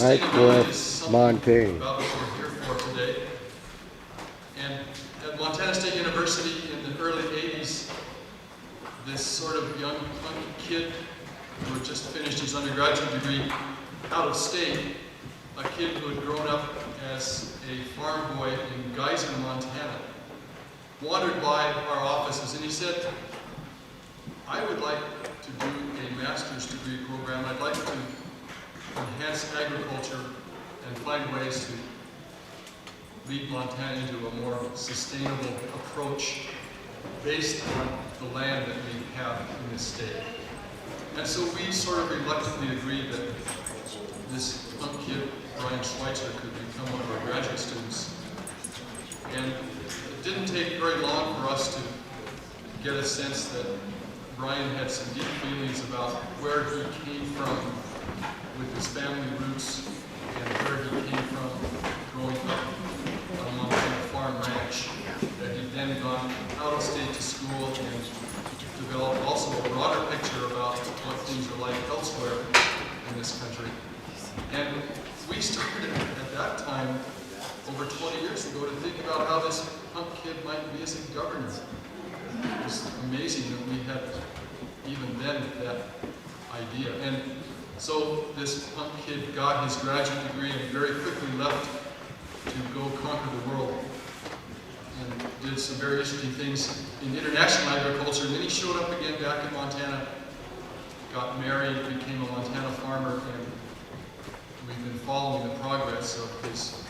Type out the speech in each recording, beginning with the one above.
sustainability is something about what we're here for today. And at Montana State University in the early 80s, this sort of young punky kid who had just finished his undergraduate degree out of state, a kid who had grown up as a farm boy in Geyser, Montana, wandered by our offices and he said, I would like to do a master's degree program. I'd like to enhance agriculture and find ways to lead Montana into a more sustainable approach based on the land that we have in this state. And so we sort of reluctantly agreed that this punk kid, Brian Schweitzer, could become one of our graduate students. And it didn't take very long for us to get a sense that Brian had some deep feelings about where he came from with his family roots and where he came from growing up on a Montana farm ranch. That he'd then gone out of state to school and developed also a broader picture about what things are like elsewhere in this country. And we started at that time, over 20 years ago, to think about how this punk kid might be as a governor. It was amazing that we had even then that idea. And so this punk kid got his graduate degree and very quickly left to go conquer the world and did some very interesting things in international agriculture. And then he showed up again back in Montana, got married, became a Montana farmer, and we've been following the progress of his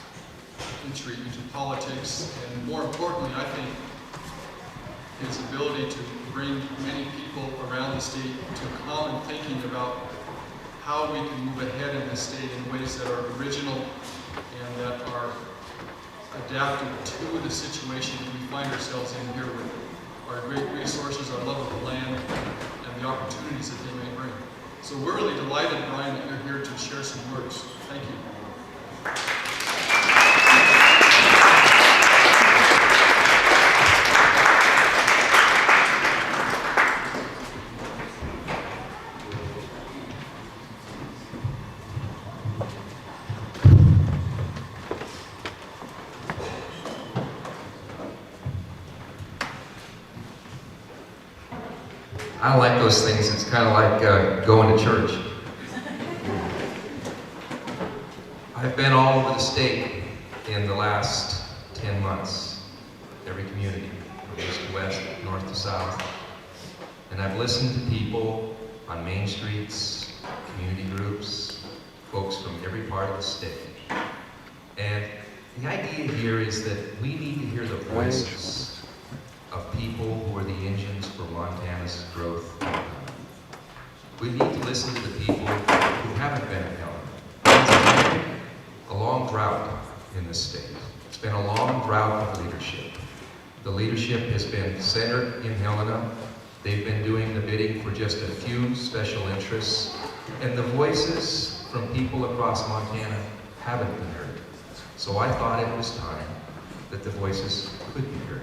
entry into politics, and more importantly, I think, his ability to bring many people around the state to common thinking about how we can move ahead in this state in ways that are original and that are adapted to the situation that we find ourselves in here with our great resources, our love of the land, and the opportunities that they may bring. So we're really delighted, Brian, that you're here to share some words. Thank you. I don't like those things. It's kind of like going to church. I've been all over the state in the last 10 months, every community, from east to west, north to south. And I've listened to people on main streets, community groups, folks from every part of the state. And the idea here is that we need to hear the voices of people who are the engines for Montana's growth. We need to listen to the people who haven't been in Helena. It's been a long drought in this state. It's been a long drought of leadership. The leadership has been centered in Helena. They've been doing the bidding for just a few special interests, and the voices from people across Montana haven't been heard. So I thought it was time that the voices could be heard.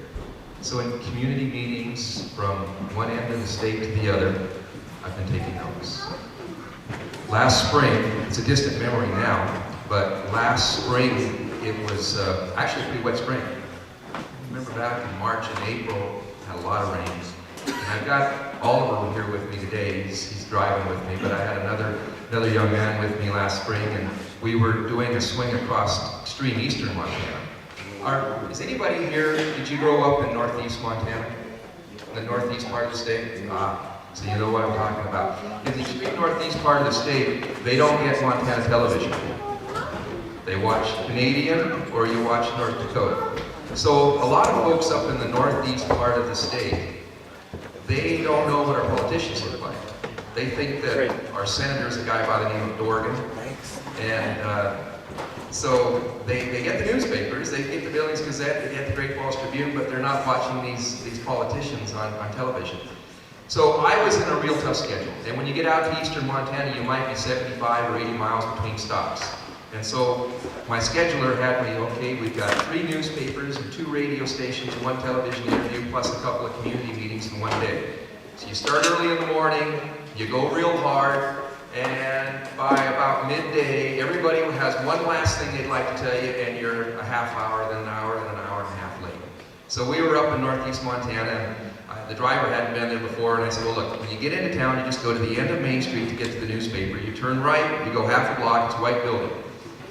So in community meetings from one end of the state to the other, I've been taking notes. Last spring, it's a distant memory now, but last spring it was actually a pretty wet spring. I remember back in March and April, had a lot of rains. And I've got Oliver here with me today. He's driving with me, but I had another young man with me last spring, and we were doing a swing across extreme eastern Montana. Is anybody here, did you grow up in northeast Montana? In the northeast part of the state? So you know what I'm talking about. In the extreme northeast part of the state, they don't get Montana television. They watch Canadian or you watch North Dakota. So a lot of folks up in the northeast part of the state, they don't know what our politicians look like. They think that our senator is a guy by the name of Dorgan. And so they get the newspapers, they get the Billings Gazette, they get the Great Falls Tribune, but they're not watching these politicians on television. So I was in a real tough schedule. And when you get out to eastern Montana, you might be 75 or 80 miles between stops. And so my scheduler had me, okay, we've got 3 newspapers and 2 radio stations, 1 television interview, plus a couple of community meetings in one day. So you start early in the morning, you go real hard, And by about midday, everybody has one last thing they'd like to tell you, and you're a half hour, then an hour, then an hour and a half late. So we were up in northeast Montana, and the driver hadn't been there before, and I said, well, look, when you get into town, you just go to the end of Main Street to get to the newspaper. You turn right, you go half a block, it's a white building.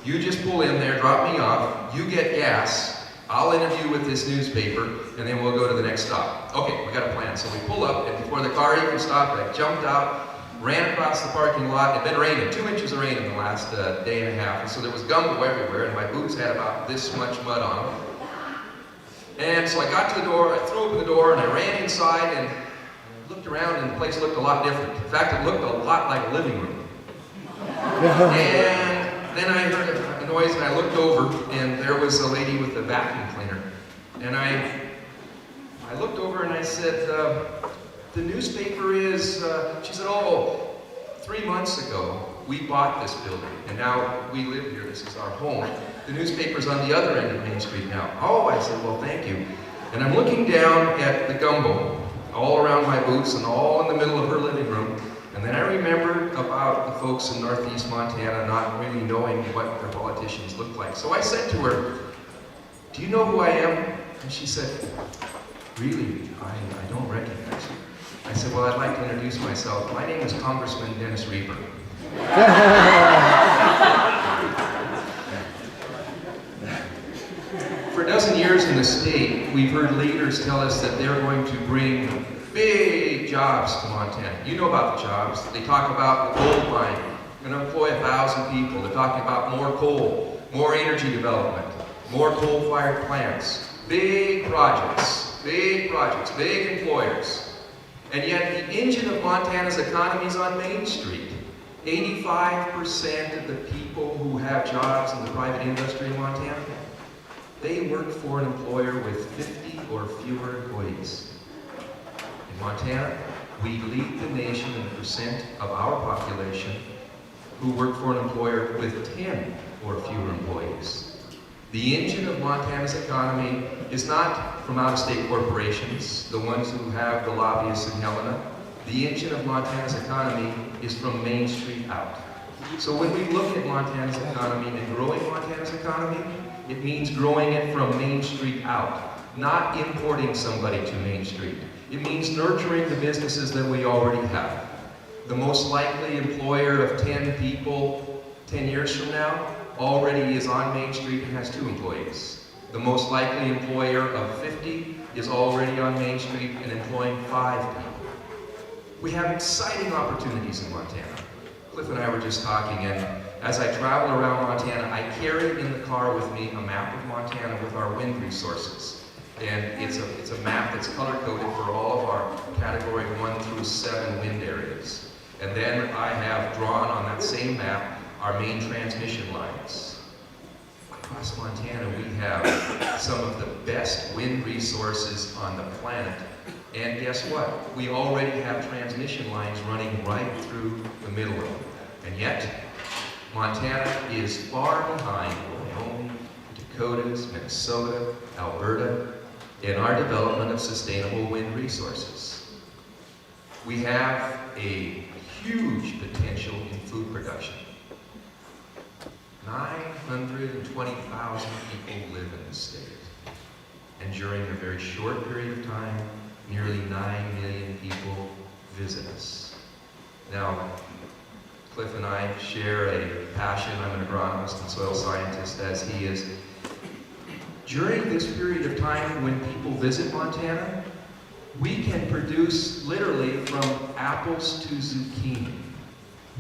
You just pull in there, drop me off, you get gas, I'll interview with this newspaper, and then we'll go to the next stop. Okay, we got a plan. So we pull up, and before the car even stopped, I jumped out, ran across the parking lot. It had been raining, 2 inches of rain in the last day and a half, and so there was gumbo everywhere, and my boots had about this much mud on them. And so I got to the door, I threw open the door, and I ran inside, and looked around, and the place looked a lot different. In fact, it looked a lot like a living room. And then I heard a noise, and I looked over, and there was a lady with a vacuum cleaner. And I looked over, and I said, the newspaper is, she said, oh, 3 months ago, we bought this building, and now we live here, this is our home. The newspaper's on the other end of Main Street now. Oh, I said, well, thank you. And I'm looking down at the gumbo, all around my boots and all in the middle of her living room. And then I remembered about the folks in northeast Montana not really knowing what their politicians looked like. So I said to her, do you know who I am? And she said, really, I don't recognize you. I said, well, I'd like to introduce myself. My name is Congressman Dennis Reaper. For a dozen years in the state, we've heard leaders tell us that they're going to bring big jobs to Montana. You know about the jobs. They talk about the gold mine. They're going to employ 1,000 people. They're talking about more coal, more energy development, more coal-fired plants, big projects, big employers. And yet the engine of Montana's economy is on Main Street. 85% of the people who have jobs in the private industry in Montana, they work for an employer with 50 or fewer employees. In Montana, we lead the nation in the percent of our population who work for an employer with 10 or fewer employees. The engine of Montana's economy is not from out-of-state corporations, the ones who have the lobbyists in Helena. The engine of Montana's economy is from Main Street out. So when we look at Montana's economy and growing Montana's economy, it means growing it from Main Street out, not importing somebody to Main Street. It means nurturing the businesses that we already have. The most likely employer of 10 people 10 years from now already is on Main Street and has 2 employees. The most likely employer of 50 is already on Main Street and employing 5 people. We have exciting opportunities in Montana. Cliff and I were just talking, and as I travel around Montana, I carry in the car with me a map of Montana with our wind resources. And it's a map that's color-coded for all of our category 1 through 7 wind areas. And then I have drawn on that same map our main transmission lines. Across Montana, we have some of the best wind resources on the planet. And guess what? We already have transmission lines running right through the middle of them. And yet, Montana is far behind Wyoming, Dakotas, Minnesota, Alberta, in our development of sustainable wind resources. We have a huge potential in food production. 920,000 people live in the state. And during a very short period of time, nearly 9 million people visit us. Now, Cliff and I share a passion. I'm an agronomist and soil scientist, as he is. During this period of time when people visit Montana, we can produce literally from apples to zucchini.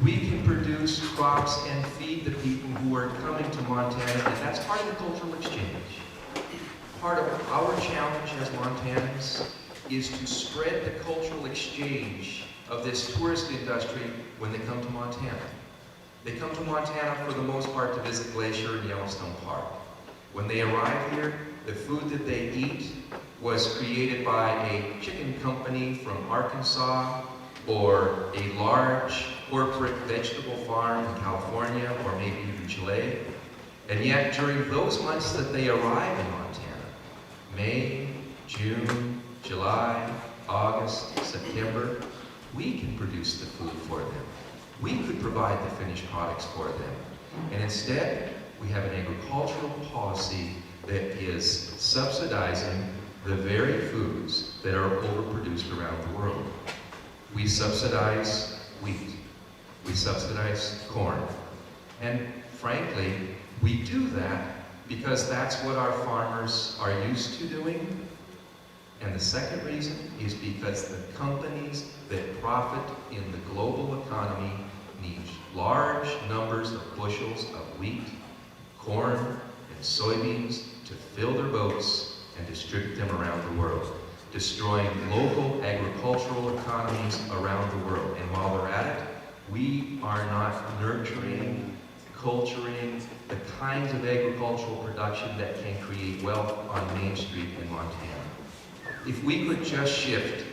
We can produce crops and feed the people who are coming to Montana, and that's part of the cultural exchange. Part of our challenge as Montanans is to spread the cultural exchange of this tourist industry when they come to Montana. They come to Montana for the most part to visit Glacier and Yellowstone Park. When they arrive here, the food that they eat was created by a chicken company from Arkansas or a large corporate vegetable farm in California or maybe even Chile. And yet during those months that they arrive in Montana, May, June, July, August, September, we can produce the food for them. We could provide the finished products for them. And instead, we have an agricultural policy that is subsidizing the very foods that are overproduced around the world. We subsidize wheat. We subsidize corn. And frankly, we do that because that's what our farmers are used to doing. And the second reason is because the companies that profit in the global economy need large numbers of bushels of wheat, corn, and soybeans to fill their boats and distribute them around the world, destroying local agricultural economies around the world. And while they're at it, we are not nurturing, culturing the kinds of agricultural production that can create wealth on Main Street in Montana. If we could just shift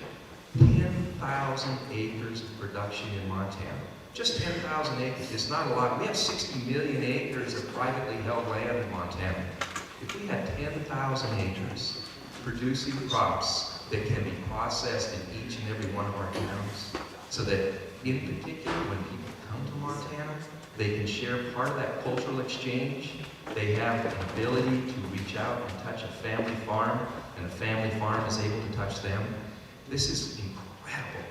10,000 acres of production in Montana, just 10,000 acres, it's not a lot. We have 60 million acres of privately held land in Montana. If we had 10,000 acres producing crops that can be processed in each and every one of our towns, so that in particular when people come to Montana, they can share part of that cultural exchange. They have an ability to reach out and touch a family farm, and a family farm is able to touch them. This is incredible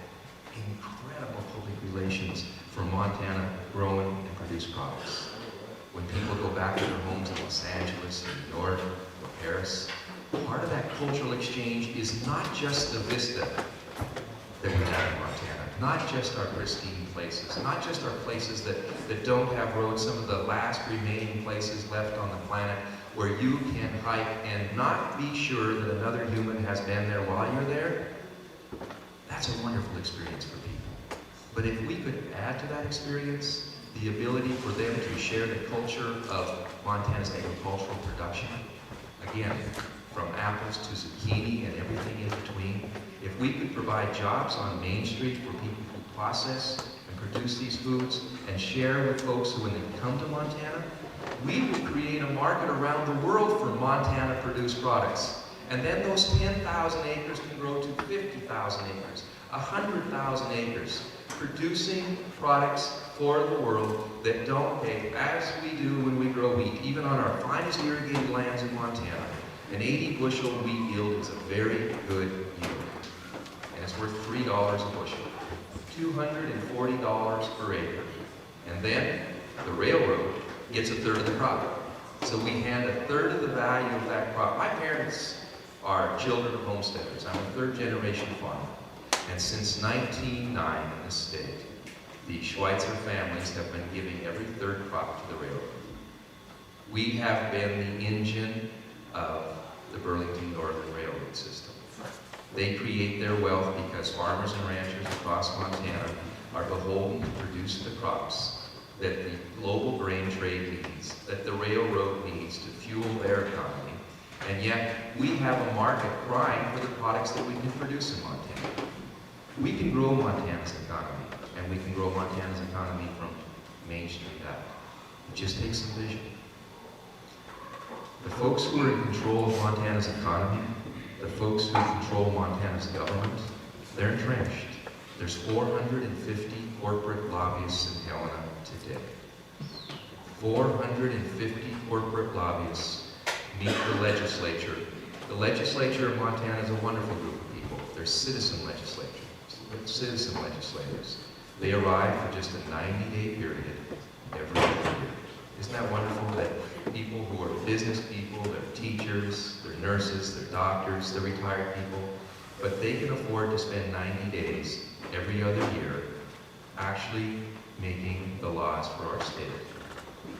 public relations for Montana growing and produce products. When people go back to their homes in Los Angeles, New York, or Paris, part of that cultural exchange is not just the vista that we have in Montana, not just our pristine places, not just our places that don't have roads, some of the last remaining places left on the planet where you can hike and not be sure that another human has been there while you're there. That's a wonderful experience for people. But if we could add to that experience the ability for them to share the culture of Montana's agricultural production, again, from apples to zucchini and everything in between, if we could provide jobs on Main Street for people who process and produce these foods and share with folks who, when they come to Montana, we will create a market around the world for Montana-produced products. And then those 10,000 acres can grow to 50,000 acres, 100,000 acres, producing products for the world that don't pay, as we do when we grow wheat. Even on our finest irrigated lands in Montana, an 80 bushel wheat yield is a very good yield. And it's worth $3 a bushel, $240 per acre. And then the railroad gets a third of the crop. So we hand a third of the value of that crop. My parents are children of homesteaders. I'm a third generation farmer. And since 1909 in this state, the Schweitzer families have been giving every third crop to the railroad. We have been the engine of the Burlington Northern Railroad system. They create their wealth because farmers and ranchers across Montana are beholden to produce the crops that the global grain trade needs, that the railroad needs to fuel their economy. And yet, we have a market crying for the products that we can produce in Montana. We can grow Montana's economy, and we can grow Montana's economy from Main Street out. It just takes some vision. The folks who are in control of Montana's economy, the folks who control Montana's government, they're entrenched. There's 450 corporate lobbyists in Helena today. 450 corporate lobbyists meet the legislature. The legislature of Montana is a wonderful group of people. They're citizen legislators. They arrive for just a 90-day period every year. Isn't that wonderful that people who are business people, they're teachers, they're nurses, they're doctors, they're retired people, but they can afford to spend 90 days every other year actually making the laws for our state.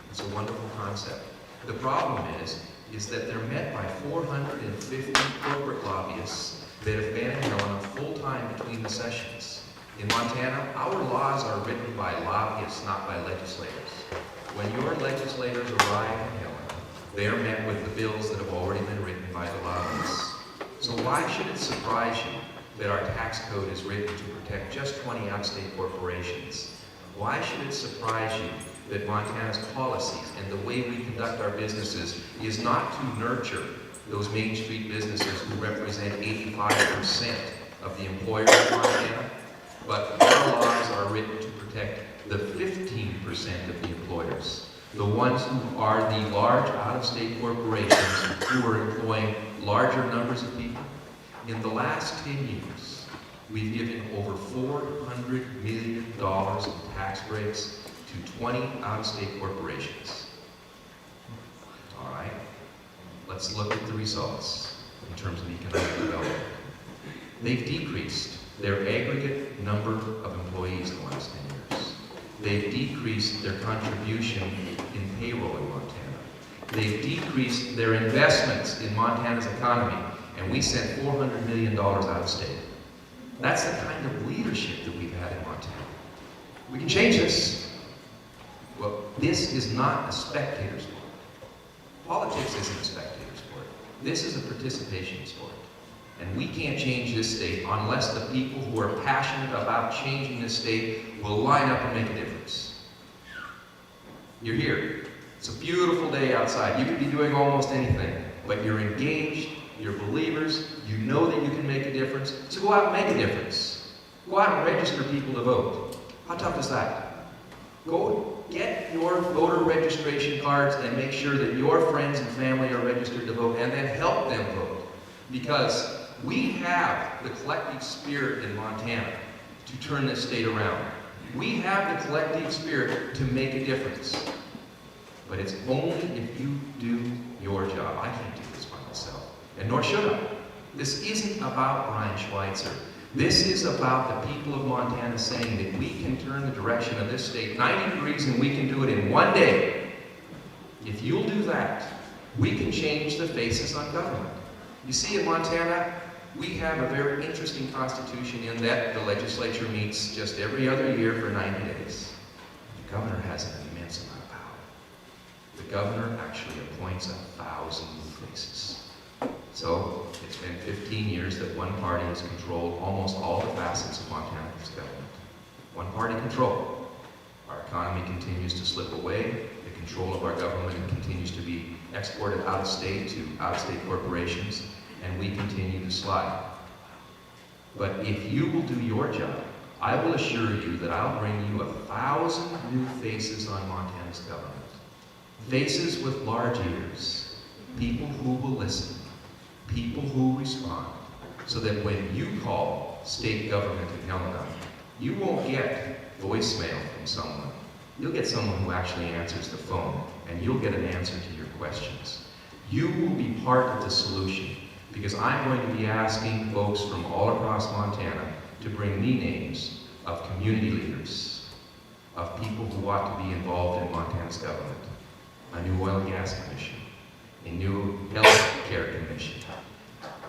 It's a wonderful concept. The problem is that they're met by 450 corporate lobbyists that have been in Helena full-time between the sessions. In Montana, our laws are written by lobbyists, not by legislators. When your legislators arrive in Helena, they are met with the bills that have already been written by the lobbyists. So why should it surprise you that our tax code is written to protect just 20 outstate corporations? Why should it surprise you that Montana's policies and the way we conduct our businesses is not to nurture those Main Street businesses who represent 85% of the employers in Montana, but our laws are written to protect the 15% of the employers, the ones who are the large out-of-state corporations who are employing larger numbers of people. In the last 10 years, we've given over $400 million in tax breaks to 20 out-of-state corporations. All right, let's look at the results in terms of economic development. They've decreased their aggregate number of employees in the last 10 years. They've decreased their contribution in payroll in Montana. They've decreased their investments in Montana's economy, and we sent $400 million out of state. That's the kind of leadership that we've had in Montana. We can change this. Well, this is not a spectator sport. Politics isn't a spectator sport. This is a participation sport. And we can't change this state unless the people who are passionate about changing this state will line up and make a difference. You're here. It's a beautiful day outside. You could be doing almost anything, but you're engaged, you're believers, you know that you can make a difference, so go out and make a difference. Go out and register people to vote. How tough is that? Go get your voter registration cards and make sure that your friends and family are registered to vote, and then help them vote. Because we have the collective spirit in Montana to turn this state around. We have the collective spirit to make a difference. But it's only if you do your job. I can't do this by myself, and nor should I. This isn't about Brian Schweitzer. This is about the people of Montana saying that we can turn the direction of this state 90 degrees and we can do it in one day. If you'll do that, we can change the faces on government. You see, in Montana, we have a very interesting constitution in that the legislature meets just every other year for 90 days. The governor has an immense amount of power. The governor actually appoints 1,000 new faces. So it's been 15 years that one party has controlled almost all the facets of Montana's government. One party control. Our economy continues to slip away. The control of our government continues to be exported out of state to out-of-state corporations, and we continue to slide. But if you will do your job, I will assure you that I'll bring you 1,000 new faces on Montana's government. Faces with large ears, people who will listen, people who respond, so that when you call state government in Helena, you won't get voicemail from someone. You'll get someone who actually answers the phone, and you'll get an answer to your questions. You will be part of the solution, because I'm going to be asking folks from all across Montana to bring me names of community leaders, of people who ought to be involved in Montana's government. A new oil and gas commission, a new health care commission.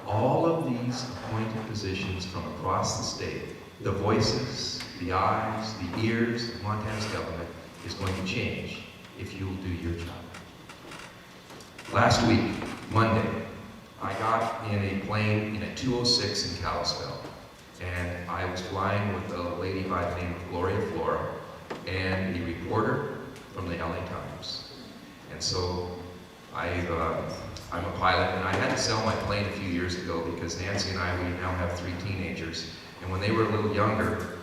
All of these appointed positions from across the state, the voices, the eyes, the ears of Montana's government is going to change if you'll do your job. Last week, Monday, I got in a plane in a 206 in Kalispell, and I was flying with a lady by the name of Gloria Flora and a reporter from the LA Times. And so I'm a pilot, and I had to sell my plane a few years ago because Nancy and I, we now have 3 teenagers. And when they were a little younger,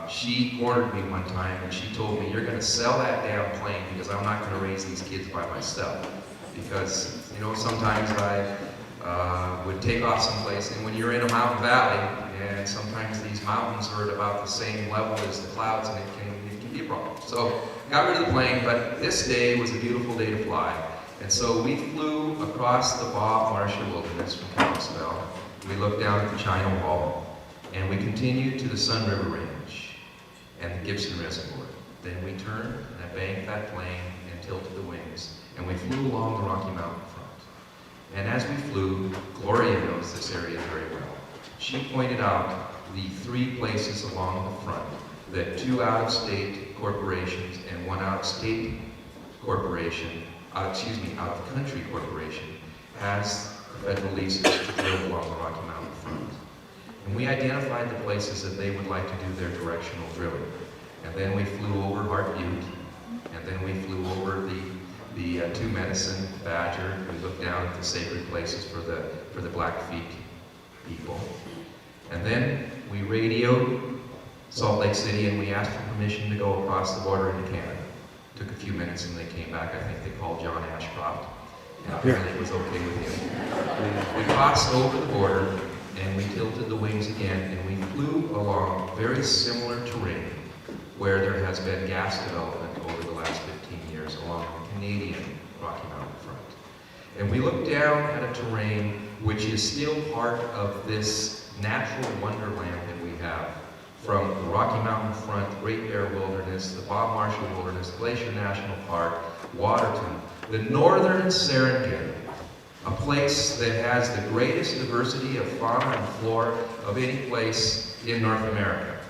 she cornered me one time and she told me, "You're going to sell that damn plane because I'm not going to raise these kids by myself." Because, you know, sometimes I would take off someplace, and when you're in a mountain valley, and sometimes these mountains are at about the same level as the clouds, and it can be a problem. So got rid of the plane, but this day was a beautiful day to fly. And so we flew across the Bob Marshall Wilderness from Kalispell. We looked down at the China Wall, and we continued to the Sun River Range and the Gibson Reservoir. Then we turned, and I banked that plane and tilted the wings, and we flew along the Rocky Mountain front. And as we flew, Gloria knows this area very well. She pointed out the 3 places along the front that 2 out-of-state corporations and 1 out-of-state corporation, out-of-country corporation, has federal leases to drill along the Rocky Mountain front. And we identified the places that they would like to do their directional drilling. And then we flew over Hart Butte, and then we flew over the Two Medicine, Badger. We looked down at the sacred places for the Blackfeet people. And then we radioed Salt Lake City, and we asked for permission to go across the border into Canada. Took a few minutes and they came back. I think they called John Ashcroft, and apparently it was okay with him. We crossed over the border and we tilted the wings again and we flew along very similar terrain where there has been gas development over the last 15 years along the Canadian Rocky Mountain front. And we looked down at a terrain which is still part of this natural wonderland that we have, from the Rocky Mountain front, Great Bear Wilderness, the Bob Marshall Wilderness, Glacier National Park, Waterton, the northern Serengeti, a place that has the greatest diversity of fauna and flora of any place in North America.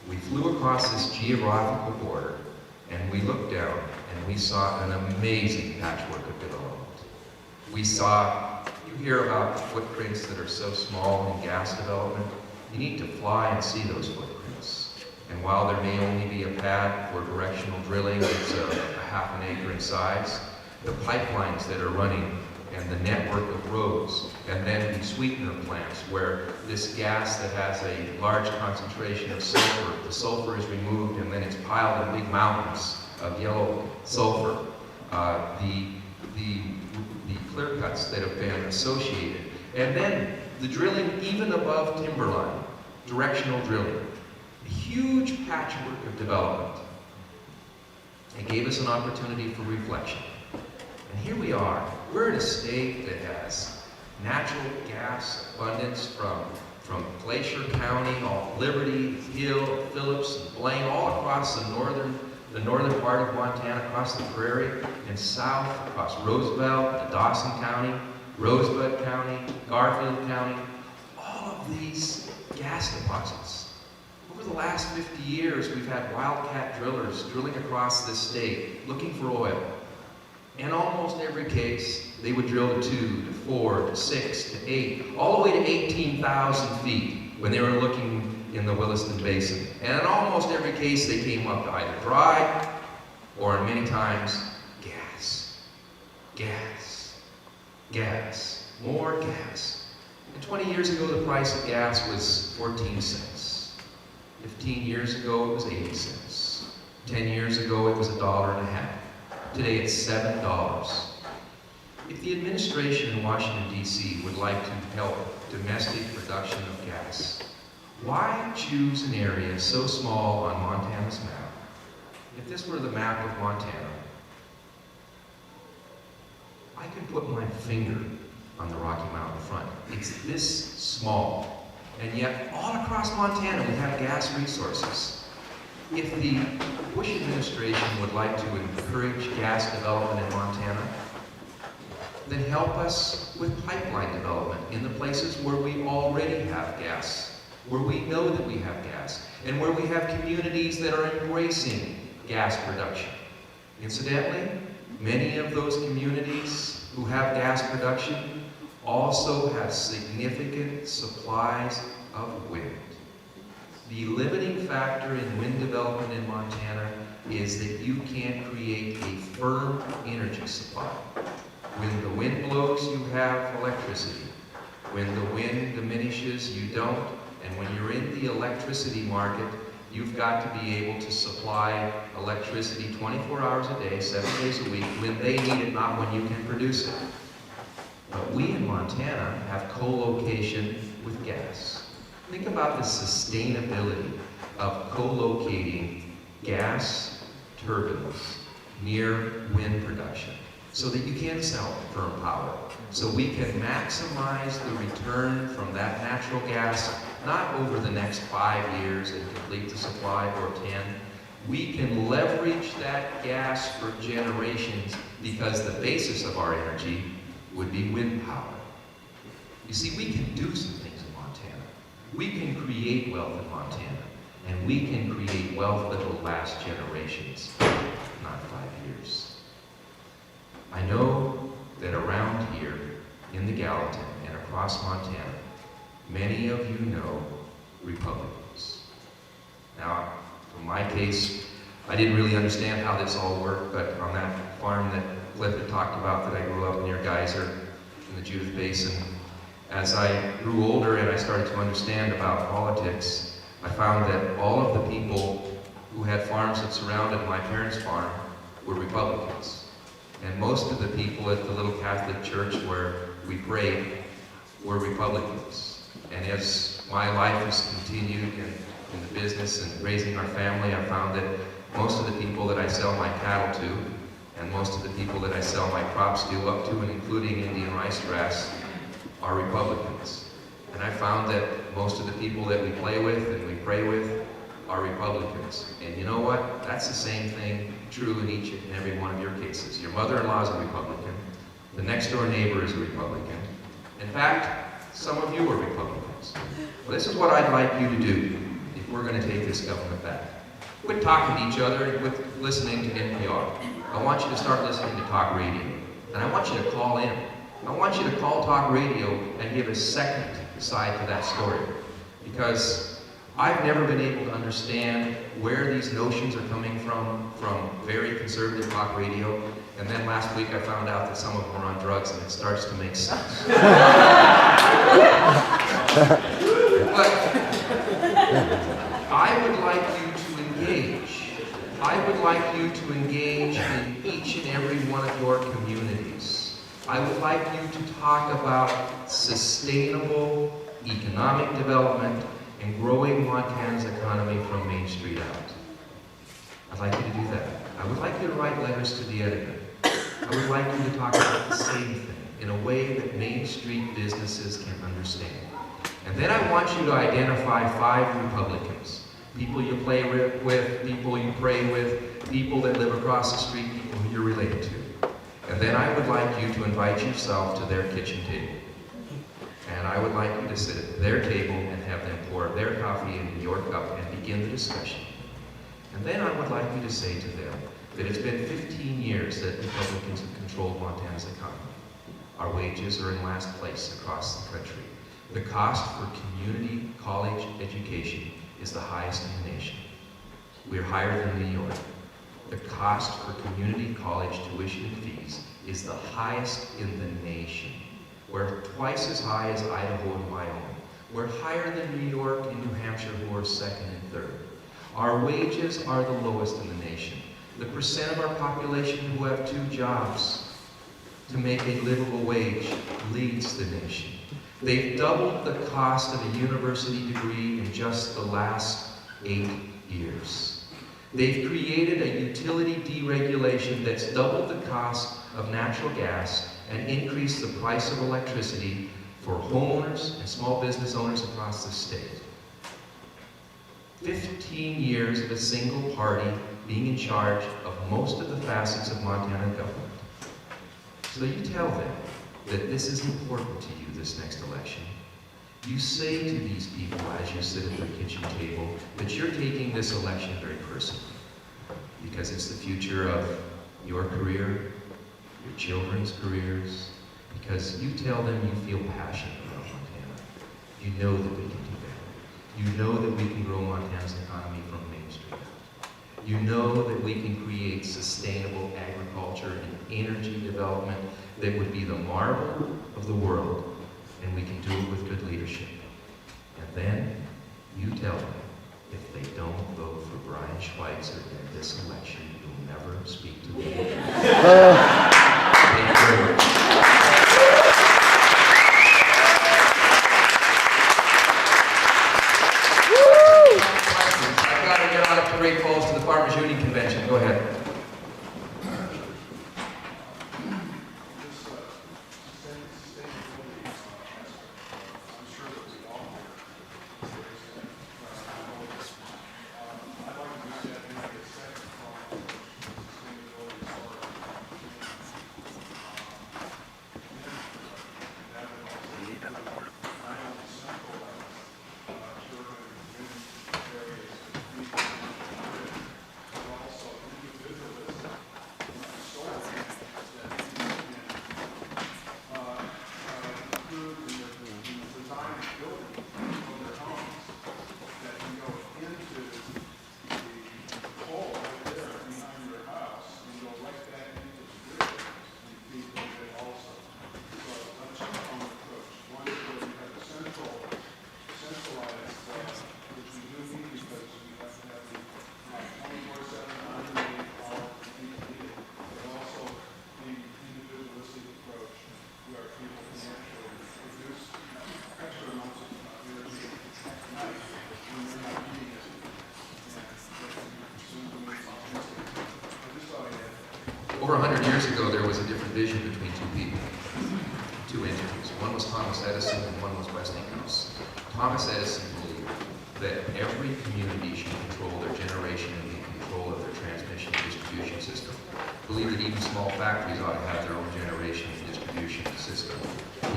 We flew across this geographical border and we looked down and we saw an amazing patchwork of development. We saw, you hear about footprints that are so small in gas development. You need to fly and see those footprints. And while there may only be a pad for directional drilling that's a half an acre in size, the pipelines that are running and the network of roads, and then the sweetener plants where this gas that has a large concentration of sulfur, the sulfur is removed and then it's piled in big mountains of yellow sulfur. The clear cuts that have been associated, and then the drilling even above timberline, directional drilling, a huge patchwork of development. It gave us an opportunity for reflection. And here we are. We're in a state that has natural gas abundance from Glacier County, all Liberty, Hill, Phillips, and Blaine, all across the northern part of Montana, across the prairie, and south, across Roosevelt, Dawson County, Rosebud County, Garfield County, all of these gas deposits. Over the last 50 years, we've had wildcat drillers drilling across this state looking for oil. In almost every case, they would drill to 2, to 4, to 6, to 8, all the way to 18,000 feet when they were looking in the Williston Basin. And in almost every case, they came up to either dry or, many times, gas. Gas. Gas. More gas. And 20 years ago, the price of gas was 14 cents. 15 years ago, it was 80 cents. 10 years ago, it was $1.50. Today, it's $7. If the administration in Washington, D.C. would like to help domestic production of gas, why choose an area so small on Montana's map? If this were the map of Montana, I could put my finger on the Rocky Mountain front. It's this small. And yet, all across Montana, we have gas resources. If the Bush administration would like to encourage gas development in Montana, then help us with pipeline development in the places where we already have gas, where we know that we have gas, and where we have communities that are embracing gas production. Incidentally, many of those communities who have gas production also have significant supplies of wind. The limiting factor in wind development in Montana is that you can't create a firm energy supply. When the wind blows, you have electricity. When the wind diminishes, you don't. And when you're in the electricity market, you've got to be able to supply electricity 24 hours a day, 7 days a week, when they need it, not when you can produce it. But we in Montana have co-location with gas. Think about the sustainability of co-locating gas turbines near wind production so that you can sell firm power, so we can maximize the return from that natural gas, not over the next 5 years and complete the supply, or 10. We can leverage that gas for generations because the basis of our energy would be wind power. You see, we can do some things in Montana. We can create wealth in Montana, and we can create wealth that will last generations, not 5 years. I know that around here, in the Gallatin and across Montana, many of you know Republicans. Now, in my case, I didn't really understand how this all worked, but on that farm that Cliff had talked about that I grew up near Geyser in the Judith Basin, as I grew older and I started to understand about politics, I found that all of the people who had farms that surrounded my parents' farm were Republicans. And most of the people at the little Catholic church where we prayed were Republicans. And as my life has continued in the business and raising our family, I found that most of the people that I sell my cattle to, and most of the people that I sell my crops to, up to and including Indian rice grass, are Republicans. And I found that most of the people that we play with and we pray with are Republicans. And you know what? That's the same thing true in each and every one of your cases. Your mother-in-law is a Republican. The next door neighbor is a Republican. In fact, some of you are Republicans. Well, this is what I'd like you to do if we're going to take this government back. Quit talking to each other and quit listening to NPR. I want you to start listening to talk radio. And I want you to call in. I want you to call talk radio and give a second side to that story. Because I've never been able to understand where these notions are coming from very conservative talk radio. And then last week I found out that some of them are on drugs and it starts to make sense. But I would like you to engage. I would like you to engage in each and every one of your communities. I would like you to talk about sustainable economic development and growing Montana's economy from Main Street out. I'd like you to do that. I would like you to write letters to the editor. I would like you to talk about the same thing in a way that Main Street businesses can understand. And then I want you to identify 5 Republicans. People you play with, people you pray with, people that live across the street, people who you're related to. And then I would like you to invite yourself to their kitchen table. And I would like you to sit at their table and have them pour their coffee into your cup and begin the discussion. And then I would like you to say to them that it's been 15 years that Republicans have controlled Montana's economy. Our wages are in last place across the country. The cost for community college education is the highest in the nation. We're higher than New York. The cost for community college tuition and fees is the highest in the nation. We're twice as high as Idaho and Wyoming. We're higher than New York and New Hampshire, who are second and third. Our wages are the lowest in the nation. The percent of our population who have 2 jobs to make a livable wage leads the nation. They've doubled the cost of a university degree in just the last 8 years. They've created a utility deregulation that's doubled the cost of natural gas and increased the price of electricity for homeowners and small business owners across the state. 15 years of a single party being in charge of most of the facets of Montana government. So you tell them that this is important to you this next election. You say to these people as you sit at their kitchen table that you're taking this election very personally because it's the future of your career, your children's careers, because you tell them you feel passionate about Montana. You know that we can do better. You know that we can grow Montana's economy from Main Street. You know that we can create sustainable agriculture and energy development that would be the marvel of the world, and we can do it with good leadership. And then you tell them if they don't vote for Brian Schweitzer in this election, you'll never speak to them again. Thank you very much. I've got to get out to Great Falls to the Farmers Union Convention. Go ahead. Over 100 years ago, there was a different vision between two people, two entities. One was Thomas Edison and one was Westinghouse. Thomas Edison believed that every community should control their generation and be in control of their transmission and distribution system. Believed that even small factories ought to have their own generation and distribution system.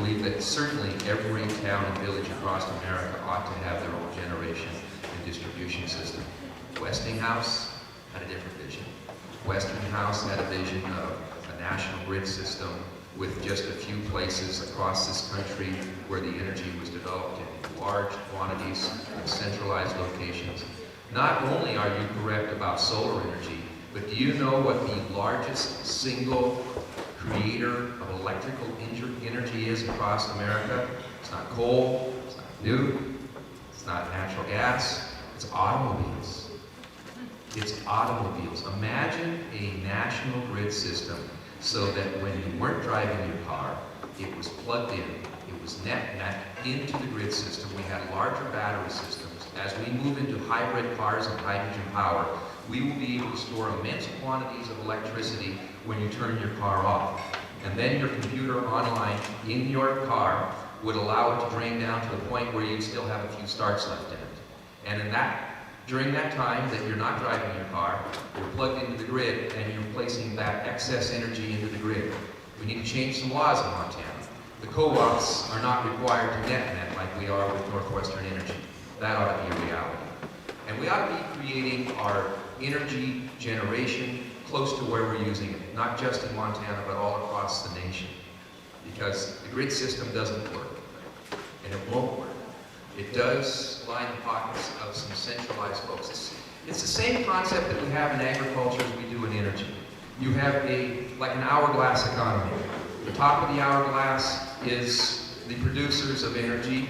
Believed that certainly every town and village across America ought to have their own generation and distribution system. Westinghouse had a different vision. Westinghouse had a vision of a national grid system with just a few places across this country where the energy was developed in large quantities in centralized locations. Not only are you correct about solar energy, but do you know what the largest single creator of electrical energy is across America? It's not coal, it's not nuke, it's not natural gas, it's automobiles. It's automobiles. Imagine a national grid system so that when you weren't driving your car, it was plugged in, it was net into the grid system. We had larger battery systems. As we move into hybrid cars and hydrogen power, we will be able to store immense quantities of electricity when you turn your car off. And then your computer online in your car would allow it to drain down to the point where you still have a few starts left in it. And during that time that you're not driving your car, you're plugged into the grid and you're placing that excess energy into the grid. We need to change some laws in Montana. The co-ops are not required to net like we are with Northwestern Energy. That ought to be a reality. And we ought to be creating our energy generation close to where we're using it, not just in Montana, but all across the nation. Because the grid system doesn't work, and it won't work. It does line the pockets of some centralized folks. It's the same concept that we have in agriculture as we do in energy. You have like an hourglass economy. The top of the hourglass is the producers of energy,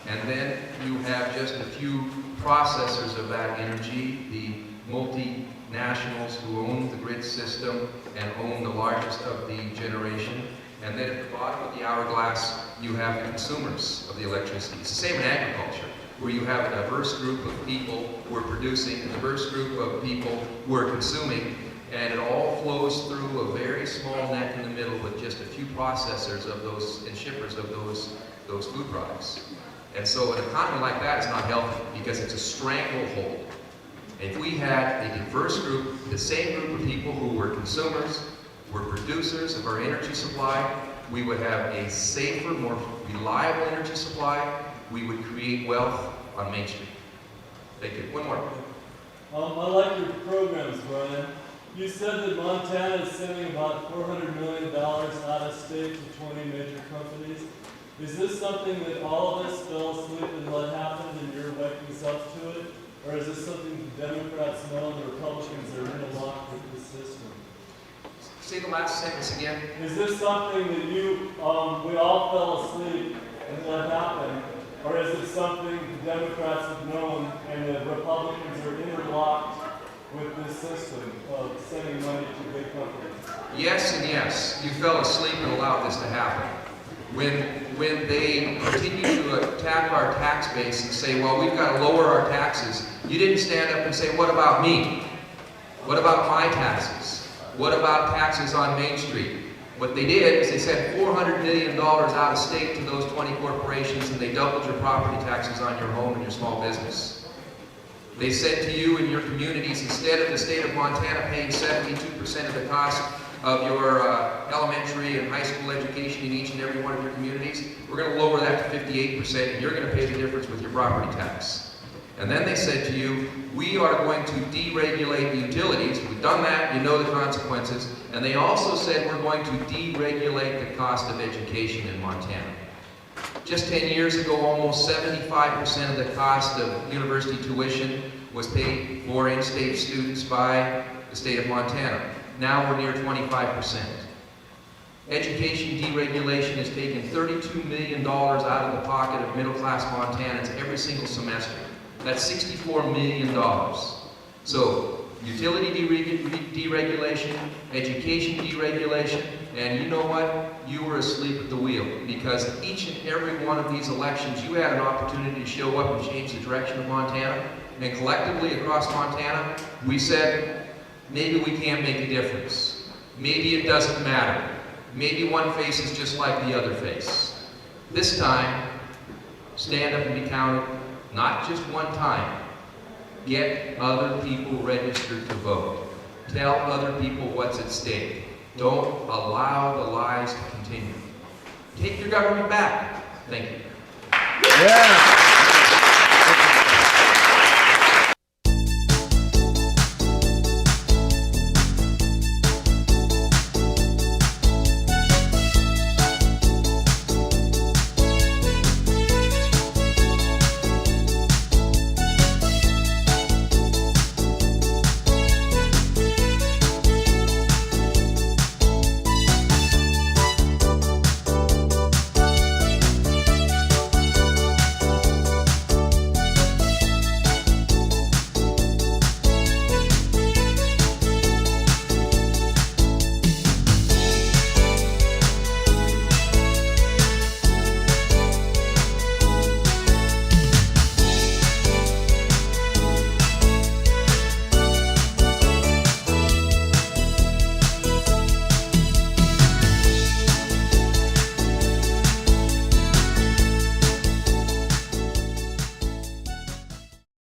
and then you have just a few processors of that energy, the multinationals who own the grid system and own the largest of the generation. And then at the bottom of the hourglass, you have the consumers of the electricity. It's the same in agriculture, where you have a diverse group of people who are producing, a diverse group of people who are consuming, and it all flows through a very small net in the middle with just a few processors of those and shippers of those food products. And so an economy like that is not healthy because it's a stranglehold. If we had a diverse group, the same group of people who were consumers, were producers of our energy supply, we would have a safer, more reliable energy supply. We would create wealth on Main Street. Thank you. One more. I like your programs, Brian. You said that Montana is sending about $400 million out of state to 20 major companies. Is this something that all of us fell asleep and let happen and you're waking up to it? Or is this something the Democrats know and the Republicans are interlocked with the system? Say the last sentence again. Is this something that we all fell asleep and let happen? Or is it something the Democrats have known and the Republicans are interlocked with this system of sending money to big companies? Yes and yes. You fell asleep and allowed this to happen. When they continue to attack our tax base and say, well, we've got to lower our taxes, you didn't stand up and say, what about me? What about my taxes? What about taxes on Main Street? What they did is they sent $400 million out of state to those 20 corporations, and they doubled your property taxes on your home and your small business. They said to you and your communities, instead of the state of Montana paying 72% of the cost of your elementary and high school education in each and every one of your communities, we're going to lower that to 58%, and you're going to pay the difference with your property tax. And then they said to you, we are going to deregulate the utilities. We've done that, you know the consequences. And they also said we're going to deregulate the cost of education in Montana. Just 10 years ago, almost 75% of the cost of university tuition was paid for in-state students by the state of Montana. Now we're near 25%. Education deregulation has taken $32 million out of the pocket of middle-class Montanans every single semester. That's $64 million. So, utility deregulation, education deregulation, and you know what? You were asleep at the wheel, because each and every one of these elections, you had an opportunity to show up and change the direction of Montana, and collectively across Montana, we said, maybe we can make a difference. Maybe it doesn't matter. Maybe one face is just like the other face. This time, stand up and be counted, not just one time. Get other people registered to vote. Tell other people what's at stake. Don't allow the lies to continue. Take your government back. Thank you. Yeah.